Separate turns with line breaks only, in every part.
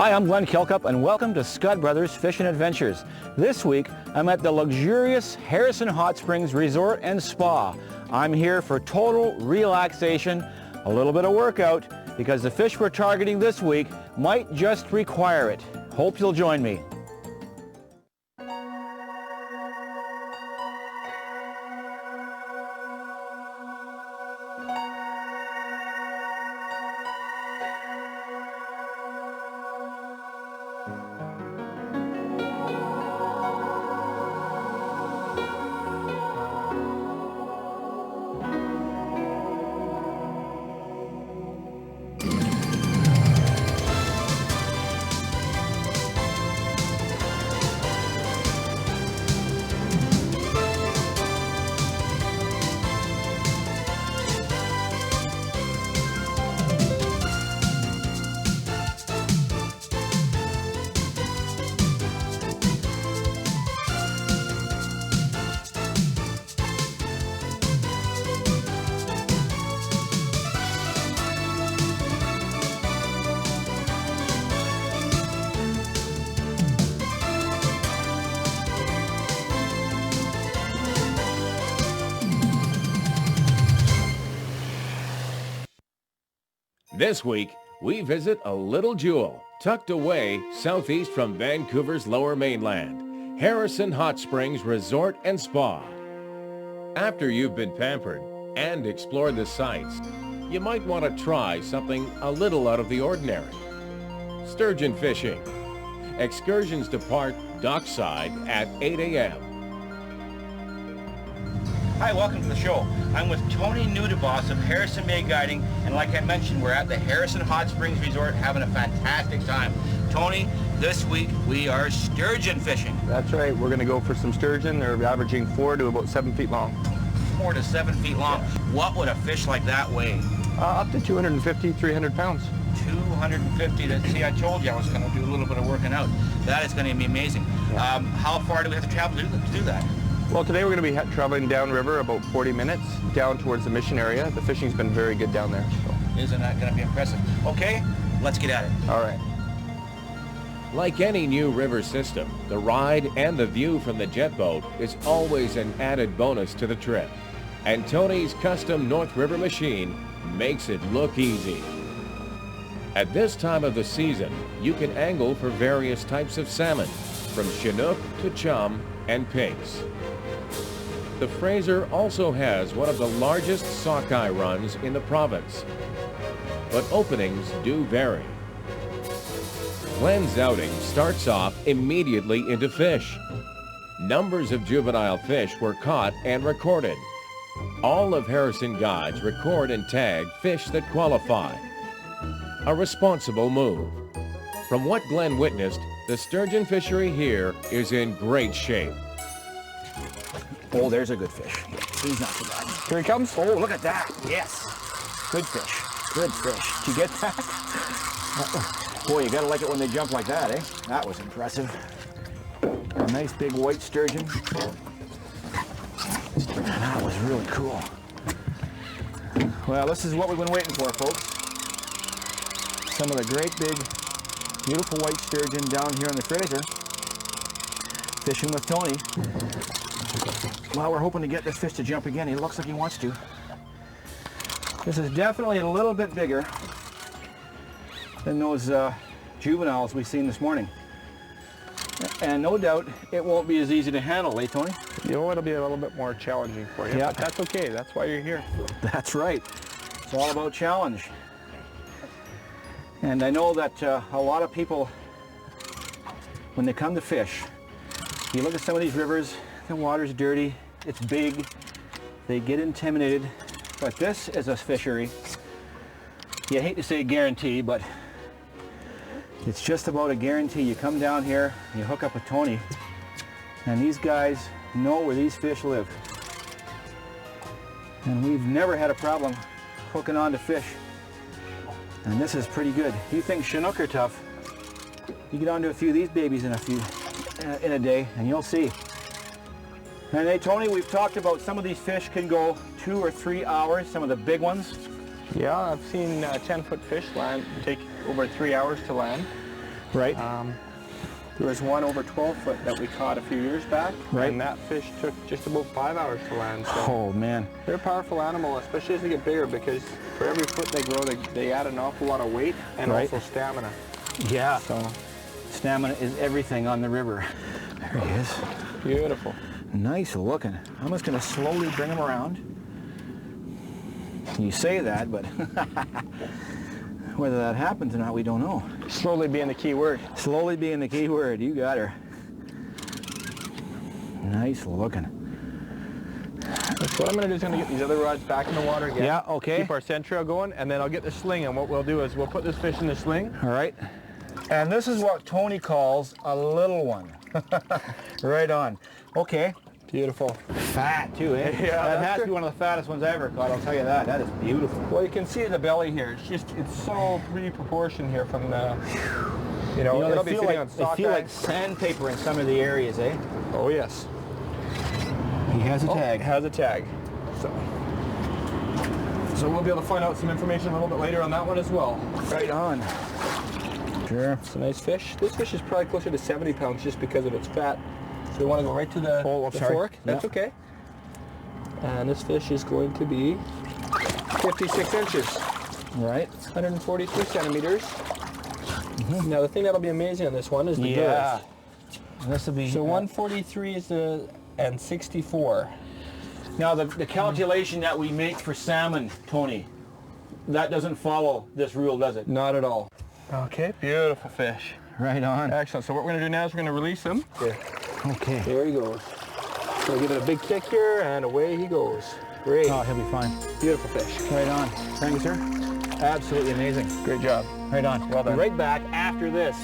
Hi, I'm Glen and welcome to Scott Brothers Fishing Adventures. This week, I'm at the luxurious Harrison Hot Springs Resort and Spa. I'm here for total relaxation, a little bit of workout, because the fish we're targeting this week might just require it. Hope you'll join me.
This week, we visit a little jewel tucked away southeast from Vancouver's Lower Mainland, Harrison Hot Springs Resort and Spa. After you've been pampered and explored the sights, you might want to try something a little out of the ordinary. Sturgeon fishing. Excursions depart dockside at 8 a.m.
Hi, welcome to the show. I'm with Tony Nootebos of Harrison Bay Guiding, and like I mentioned, we're at the Harrison Hot Springs Resort having a fantastic time. Tony, this week we are sturgeon fishing.
That's right. We're going to go for some sturgeon. They're averaging 4 to about 7 feet long.
4 to 7 feet long. Yeah. What would a fish like that weigh?
Up to 250, 300 pounds.
250. See, I told you I was going to do a little bit of working out. That is going to be amazing. Yeah. How far do we have to travel to do that?
Well, today we're going to be traveling downriver about 40 minutes down towards the mission area. The fishing's been very good down there. So.
Isn't that going to be impressive? Okay, let's get at it.
All right.
Like any new river system, the ride and the view from the jet boat is always an added bonus to the trip. And Tony's custom North River machine makes it look easy. At this time of the season, you can angle for various types of salmon, from Chinook to chum and pinks. The Fraser also has one of the largest sockeye runs in the province, but openings do vary. Glen's outing starts off immediately into fish. Numbers of juvenile fish were caught and recorded. All of Harrison guides record and tag fish that qualify. A responsible move. From what Glen witnessed, the sturgeon fishery here is in great shape.
Oh, there's a good fish. He's not too bad.
Here he comes.
Oh, look at that. Yes. Good fish. Good fish. Did you get that? Boy, you gotta like it when they jump like that, eh? That was impressive. A nice big white sturgeon. That was really cool. Well, this is what we've been waiting for, folks. Some of the great big, beautiful white sturgeon down here in the Fraser. Fishing with Tony. Well, we're hoping to get this fish to jump again. He looks like he wants to. This is definitely a little bit bigger than those juveniles we've seen this morning. And no doubt it won't be as easy to handle, eh, Tony?
You know, it'll be a little bit more challenging for you, but that's okay. That's why you're here.
That's right. It's all about challenge. And I know that a lot of people, when they come to fish, you look at some of these rivers, the water's dirty, it's big, they get intimidated, but this is a fishery. You hate to say guarantee, but it's just about a guarantee. You come down here, you hook up with Tony, and these guys know where these fish live. And we've never had a problem hooking on to fish. And this is pretty good. You think Chinook are tough, you get onto a few of these babies in a day, and you'll see. And hey, Tony, we've talked about some of these fish can go 2 or 3 hours, some of the big ones.
Yeah, I've seen 10-foot fish take over 3 hours to land.
Right.
There was one over 12 foot that we caught a few years back,
Right.
and that fish took just about 5 hours to land. So
Oh man.
they're a powerful animal, especially as they get bigger, because for every foot they grow, they add an awful lot of weight and
Right.
also stamina.
Yeah.
So
Stamina is everything on the river. There he is.
beautiful.
Nice looking. I'm just going to slowly bring him around. You say that, but whether that happens or not, we don't know.
Slowly being the key word.
Slowly being the key word. You got her. Nice looking.
So what I'm going to do is going to get these other rods back in the water again.
Yeah, okay.
Keep our scent trail going, and then I'll get the sling, and what we'll do is we'll put this fish in the sling.
All right. And this is what Tony calls a little one. Right on. Okay.
Beautiful.
Fat too, eh?
Yeah,
that
that's
has to
good.
be one of the fattest ones I ever caught, I'll tell you that. That is beautiful.
Well, you can see the belly here. It's so pretty proportioned here from the, you know, it'll be
they feel
sitting
like,
on
they
sockeye.
feel like sandpaper in some of the areas, eh?
Oh yes.
He has a
Oh,
tag.
it has a tag. So we'll be able to find out some information a little bit later on that one as well.
Right on. Sure.
It's a nice fish. This fish is probably closer to 70 pounds just because of its fat. So we want to go right to the, the
sorry.
fork. That's
Yeah.
okay. And this fish is going to be 56 inches,
Right.
143 centimeters. Now the thing that'll be amazing on this one is the
Yeah.
girth.
This will be.
So 143 is and 64.
Now the calculation that we make for salmon, Tony, that doesn't follow this rule, does it?
Not at all. Okay, beautiful fish.
Right on.
Excellent. So what we're going to do now is we're going to release him. There.
Okay.
There he goes. So give it a big kick here, and away he goes. Great.
Oh, he'll be fine.
Beautiful fish.
Right on. Thank you, sir. Absolutely amazing.
Great job.
Right on.
Well done.
Be right back after this.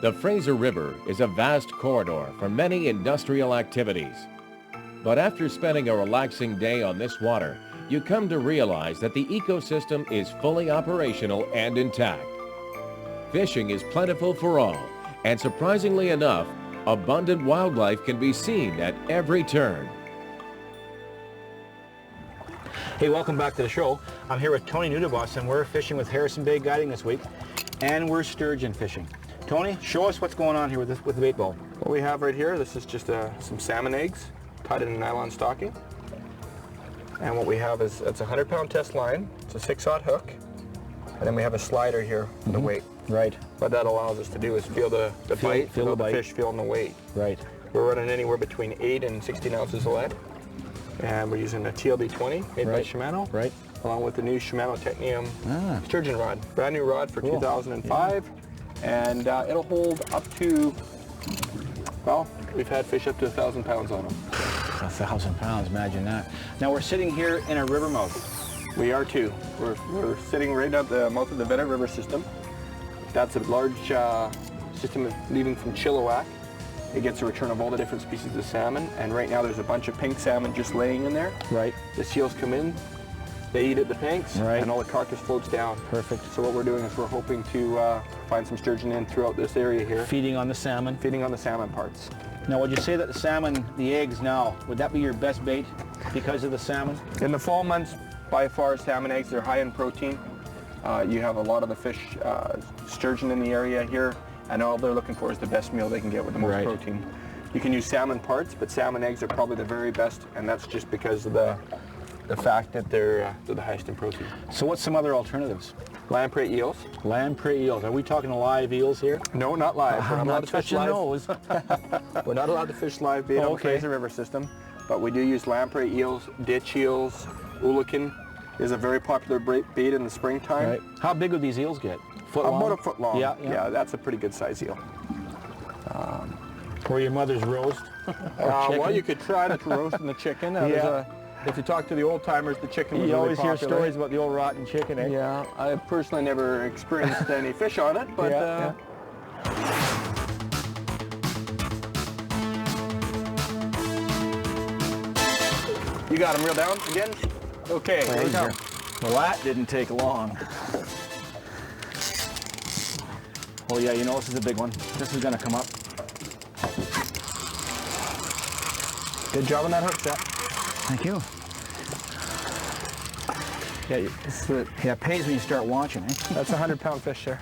The Fraser River is a vast corridor for many industrial activities. But after spending a relaxing day on this water, you come to realize that the ecosystem is fully operational and intact. Fishing is plentiful for all, and surprisingly enough, abundant wildlife can be seen at every turn.
Hey, welcome back to the show. I'm here with Tony Nootebos, and we're fishing with Harrison Bay Guiding this week, and we're sturgeon fishing. Tony, show us what's going on here with the bait ball.
What we have right here, this is just some salmon eggs tied in a nylon stocking. And what we have is, it's a 100-pound test line. It's a 6-aught hook. And then we have a slider here for the weight.
Right.
What that allows us to do is feel the bite,
feel the bite.
fish feeling the weight.
Right.
We're running anywhere between 8 and 16 ounces of lead. And we're using a TLB 20 made by
Right.
Shimano.
Right.
Along with the new Shimano Technium
Ah.
sturgeon rod. Brand new rod for
Cool.
2005. And it'll hold up to, well, we've had fish up to 1,000 pounds on them.
1,000 pounds, imagine that. Now we're sitting here in a river mouth.
We are too. We're sitting right at the mouth of the Venet River system. That's a large system leaving from Chilliwack. It gets a return of all the different species of salmon, and right now there's a bunch of pink salmon just laying in there.
Right.
The seals come in, they eat at the pinks,
Right.
and all the carcass floats down.
Perfect.
So what we're doing is we're hoping to find some sturgeon in throughout this area here,
Feeding on the salmon.
feeding on the salmon parts.
Now, would you say that the salmon, the eggs now, would that be your best bait because of the salmon?
In the fall months, by far, salmon eggs, they're high in protein. You have a lot of the fish, sturgeon in the area here, and all they're looking for is the best meal they can get with the most
Right.
protein. You can use salmon parts, but salmon eggs are probably the very best, and that's just because of the fact that they're the highest in protein.
So what's some other alternatives?
Lamprey eels?
Lamprey eels. Are we talking live eels here?
No, not live. We're
I'm
allowed
not
to fish
touching
live.
those.
We're not allowed to fish live bait on the
Okay.
Fraser River system, but we do use lamprey eels, ditch eels, ulican is a very popular bait in the springtime.
Right. How big would these eels get? Foot long?
About a foot long.
Yeah, yeah.
Yeah, that's a pretty good size eel.
Or your mother's roast?
Well, you could try to roasting the chicken.
Yeah.
If you talk to the old timers, the chicken was
You
really
always hear
popular.
stories about the old rotten chicken, eh?
Yeah, I personally never experienced any fish on it, but
Yeah,
you got them reeled down again? Okay, here we go.
Well, that didn't take long. Oh yeah, you know this is a big one. This is gonna come up.
Good job on that hook set.
Thank you.
Yeah,
Yeah, it pays when you start watching, eh?
that's a 100-pound fish there.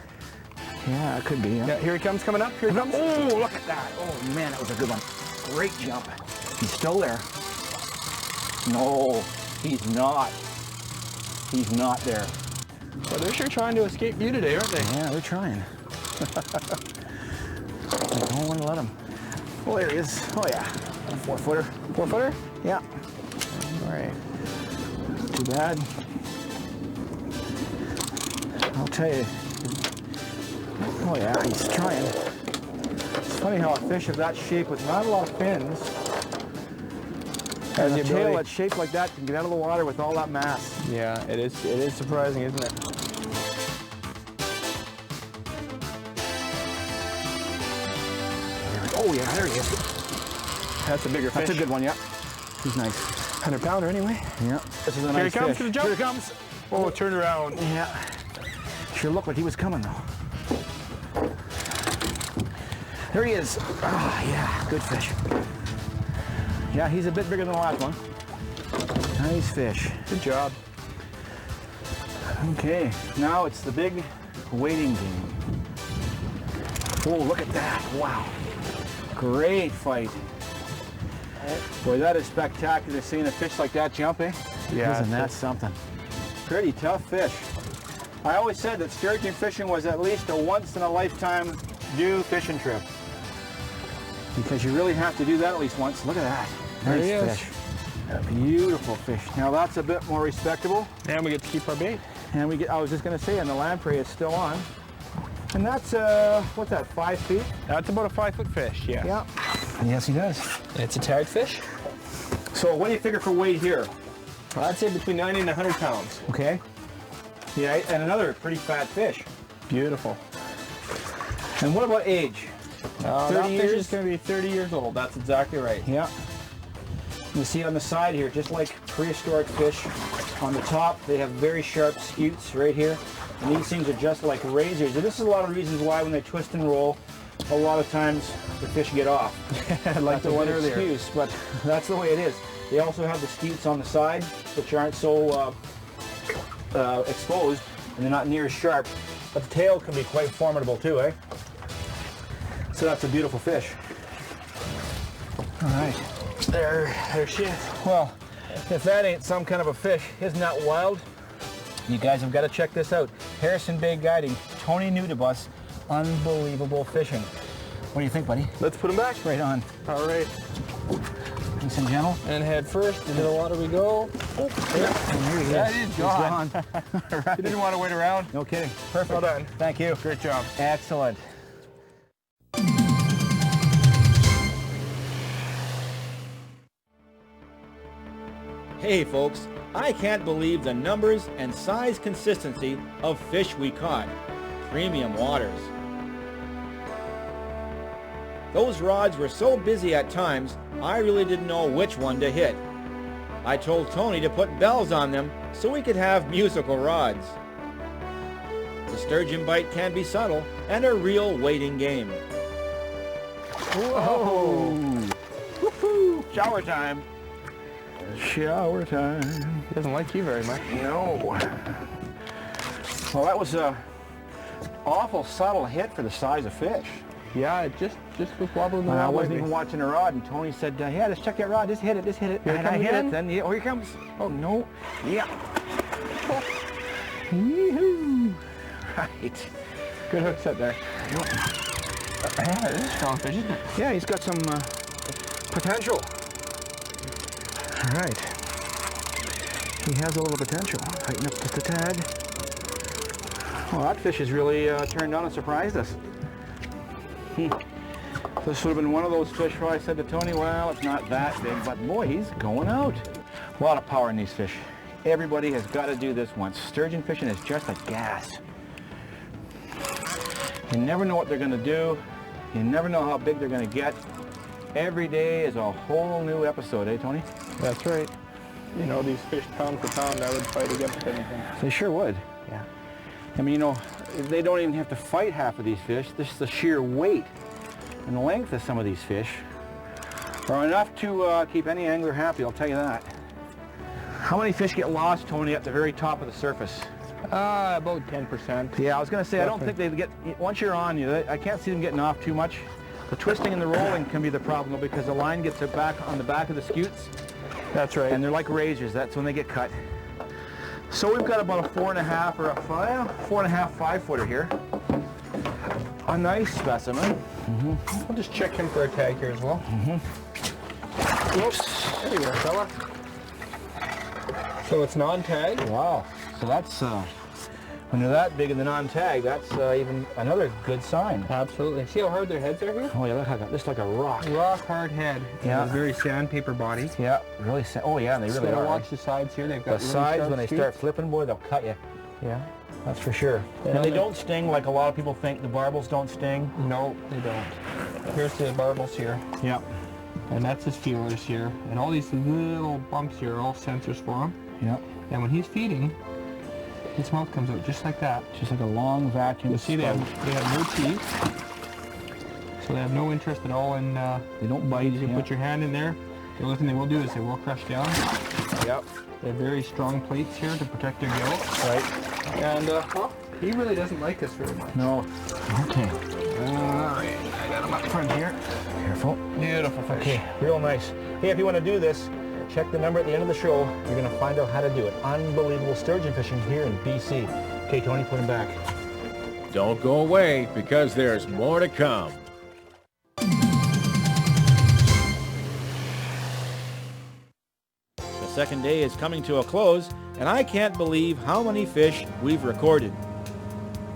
Yeah, it could be, yeah.
Yeah, here he comes, coming up. Here he comes.
Oh, look at that. Oh, man, that was a good one. Great jump. He's still there. No, he's not. He's not there.
Well, they're sure trying to escape you today, aren't they?
Yeah, they're trying. I don't want to let him. Oh, there he is. Oh, yeah. A 4-footer.
4-footer?
Yeah.
All right.
Too bad. I'll tell you. Oh, yeah, he's trying. It's funny how a fish of that shape with not a lot of fins and a tail that's shaped like that can get out of the water with all that mass.
Yeah, it is surprising, isn't it?
Oh, yeah, there he is.
That's a bigger fish.
That's a good one, yeah. He's nice.
100-pounder anyway.
Yeah. This is a nice
Here he comes
fish.
to the jump.
Here he comes.
Oh, turn around.
Yeah. Sure looked like he was coming, though. There he is. Ah, yeah, good fish. Yeah, he's a bit bigger than the last one. Nice fish.
Good job.
Okay, now it's the big waiting game. Oh, look at that. Wow. Great fight. Boy, that is spectacular seeing a fish like that jump, eh?
Yeah.
Isn't that something? Pretty tough fish. I always said that sturgeon fishing was at least a once-in-a-lifetime do fishing trip. Because you really have to do that at least once. Look at that.
There he
Nice
is.
fish. A beautiful fish. Now that's a bit more respectable.
And we get to keep our bait.
And we get, I was just going to say, and the lamprey is still on. And that's, what's that, 5 feet?
That's about a 5-foot fish, yeah.
Yeah. Yes, he does.
It's a tag fish.
So what do you figure for weight here?
I'd say between 90 and 100 pounds.
Okay. Yeah, and another pretty fat fish.
Beautiful.
And what about age?
30
30
years? Fish
years?
is going to be 30 years old. That's exactly right.
Yeah. You see on the side here, just like prehistoric fish, on the top they have very sharp scutes right here. And these things are just like razors. And this is a lot of reasons why when they twist and roll, a lot of times the fish get off.
Like the one earlier.
Excuse, but that's the way it is. They also have the scutes on the side, which aren't so exposed, and they're not near as sharp. But the tail can be quite formidable too, eh? So that's a beautiful fish. All right.
There she is.
Well, if that ain't some kind of a fish, isn't that wild? You guys have got to check this out. Harrison Bay Guiding, Tony Nootebos, unbelievable fishing. What do you think, buddy?
Let's put him back.
Right on.
All right.
Nice and gentle.
And head first into the water we go. Oh,
Yeah. And there he is.
that is
He's
gone.
gone. All right.
You didn't want to wait around.
No kidding. Perfect.
Well done.
Thank you.
Great job.
Excellent.
Hey folks, I can't believe the numbers and size consistency of fish we caught. Premium waters. Those rods were so busy at times, I really didn't know which one to hit. I told Tony to put bells on them so we could have musical rods. The sturgeon bite can be subtle and a real waiting game.
Whoa.
Woohoo! Shower time.
Shower time.
He doesn't like you very much.
No. Well, that was a awful subtle hit for the size of fish.
Yeah, it just was wobbling around.
I wasn't
lately.
even watching the rod, and Tony said, yeah, just check that rod, just hit it.
Here
And I
comes
hit
again?
it, then, oh, here comes. Oh, no. Yeah. Oh. Yee-hoo. Right.
Good hook set there. Yeah, it is a strong fish, isn't it?
Yeah, he's got some potential. All right. He has a little potential. Tighten up just a tad. Well, that fish has really turned on and surprised us. This would have been one of those fish where I said to Tony, well, it's not that big, but boy, he's going out. A lot of power in these fish. Everybody has got to do this once. Sturgeon fishing is just like gas. You never know what they're going to do. You never know how big they're going to get. Every day is a whole new episode, eh, Tony?
That's right. You know, these fish pound for pound, I would fight against anything.
They sure would.
Yeah.
I mean, you know, they don't even have to fight half of these fish. Just the sheer weight and length of some of these fish are enough to keep any angler happy, I'll tell you that. How many fish get lost, Tony, at the very top of the surface?
About 10%.
Yeah, I was going to say, I don't think they get, once you're on, I can't see them getting off too much. The twisting and the rolling can be the problem, though, because the line gets back on the back of the scutes.
That's right.
And they're like razors. That's when they get cut. So we've got about a 4.5 or a 4.5, 5 footer here. A nice specimen.
I'll just check him for a tag here as well. Whoops. There you go, fella. So it's non-tag.
Wow. So that's, when they're that big in the non-tag, that's even another good sign.
Absolutely. See how hard their heads are here?
Oh yeah, look how this like a rock.
Rock hard head.
Yeah.
And a very sandpaper body.
Yeah, really. Oh yeah, they really
So
are.
watch the sides here. They've got
The
really
sides,
sharp
when they
scutes.
start flipping, boy, they'll cut you.
Yeah.
That's for sure.
Yeah,
And they don't sting like a lot of people think. The barbels don't sting.
No, they don't. Here's the barbels here.
Yeah.
And that's his feelers here. And all these little bumps here are all sensors for him.
Yeah.
And when he's feeding, his mouth comes out just like that.
Just like a long vacuum.
You see they have no teeth. So they have no interest at all in...
They don't bite.
You can put your hand in there. The only thing they will do is they will crush down.
Yep.
They have very strong plates here to protect their gill.
Right.
And well, he really doesn't like this very much.
No. Okay.
Alright, I got him up front here.
Careful.
Beautiful fish.
Okay, real nice. Hey, if you want to do this, check the number at the end of the show. You're going to find out how to do it. Unbelievable sturgeon fishing here in BC. Okay, Tony, put him back.
Don't go away, because there's more to come.
The second day is coming to a close, and I can't believe how many fish we've recorded.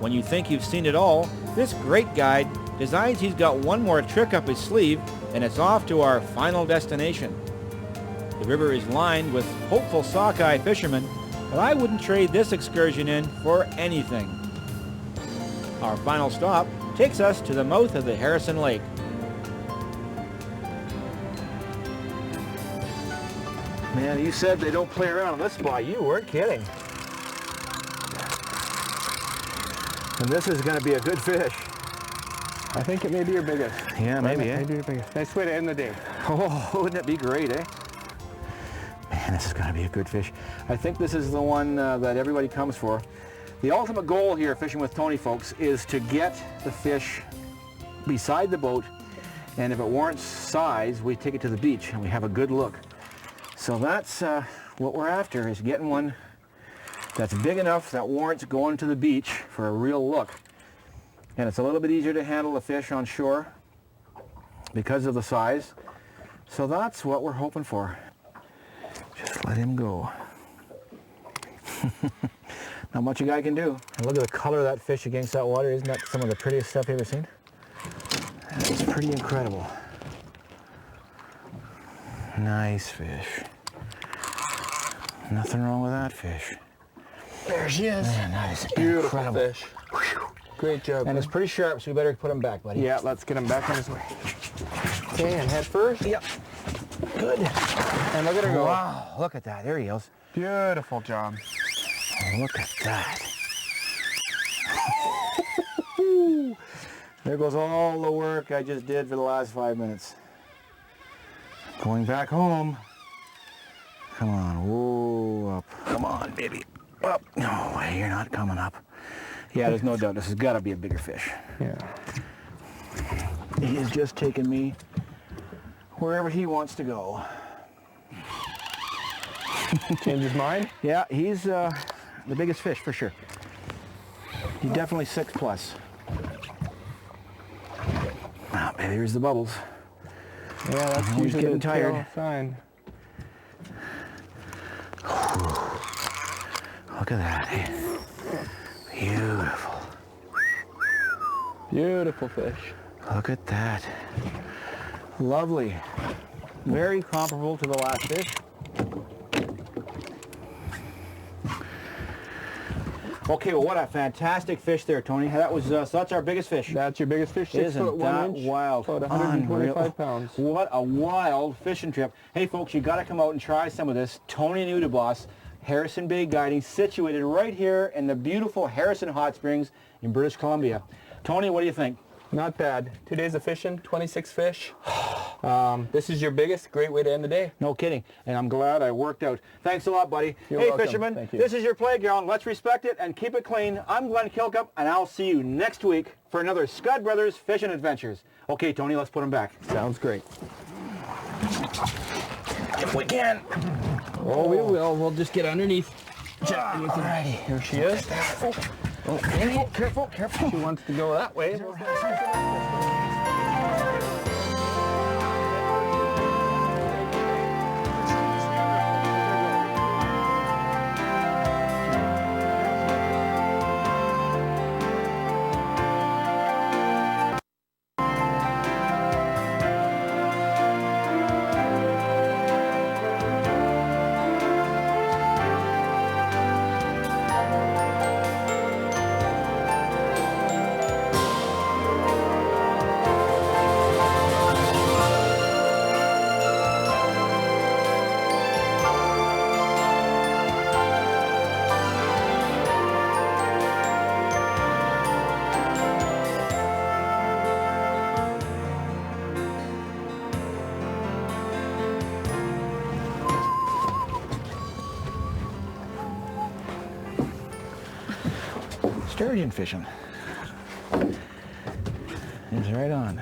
When you think you've seen it all, this great guide decides he's got one more trick up his sleeve, and it's off to our final destination. The river is lined with hopeful sockeye fishermen, but I wouldn't trade this excursion in for anything. Our final stop takes us to the mouth of the Harrison Lake.
Man, you said they don't play around on this spot. You weren't kidding. And this is going to be a good fish.
I think it may be your biggest.
Yeah, maybe, eh?
Maybe your biggest. Nice way to end the day.
Oh, wouldn't it be great, eh? Man, this is going to be a good fish. I think this is the one that everybody comes for. The ultimate goal here, fishing with Tony, folks, is to get the fish beside the boat, and if it warrants size, we take it to the beach and we have a good look. So that's what we're after, is getting one that's big enough that warrants going to the beach for a real look. And it's a little bit easier to handle the fish on shore because of the size. So that's what we're hoping for. Just let him go. Not much a guy can do. And look at the color of that fish against that water. Isn't that some of the prettiest stuff you've ever seen? That's pretty incredible. Nice fish. Nothing wrong with that fish.
There she is.
Man, that is
Beautiful
incredible.
fish. Great job.
And it's pretty sharp, so we better put him back, buddy.
Yeah, let's get him back on his way. Okay, and head first.
Yep. Good.
And look at her go.
Wow, look at that. There he goes.
Beautiful job.
Look at that. There goes all the work I just did for the last 5 minutes. Going back home. Come on, whoa, up. Come on, baby. Up. No way, you're not coming up. Yeah, there's no doubt this has got to be a bigger fish.
Yeah.
He is just taking me wherever he wants to go.
Change his mind?
Yeah, he's the biggest fish for sure. He's definitely 6+. Ah, baby, here's the bubbles.
Yeah, that's
He's
usually
getting
the
tired.
tail sign.
Look at that. Eh? Beautiful.
Beautiful fish.
Look at that. Lovely. Very comparable to the last fish. Okay, well, what a fantastic fish there, Tony. That was so that's our biggest fish.
That's your biggest fish, 6
Isn't
foot 1
that
inch.
wild?
About 125
Unreal.
pounds.
What a wild fishing trip. Hey, folks, you got to come out and try some of this. Tony Nootebos, Harrison Bay Guiding, situated right here in the beautiful Harrison Hot Springs in British Columbia. Tony, what do you think?
Not bad. 2 days of fishing, 26 fish. This is your biggest. Great way to end the day.
No kidding. And I'm glad I worked out. Thanks a lot, buddy.
You're
hey,
welcome.
fishermen,
Thank you.
this is your playground. Let's respect it and keep it clean. I'm Glen Kilcup, and I'll see you next week for another Scud Brothers Fishing Adventures. Okay, Tony, let's put them back.
Sounds great.
If we can.
Oh, we will. We'll just get underneath.
Alrighty,
Here she is.
oh, careful, careful.
She wants to go that way.
Sturgeon fishing. It's right on.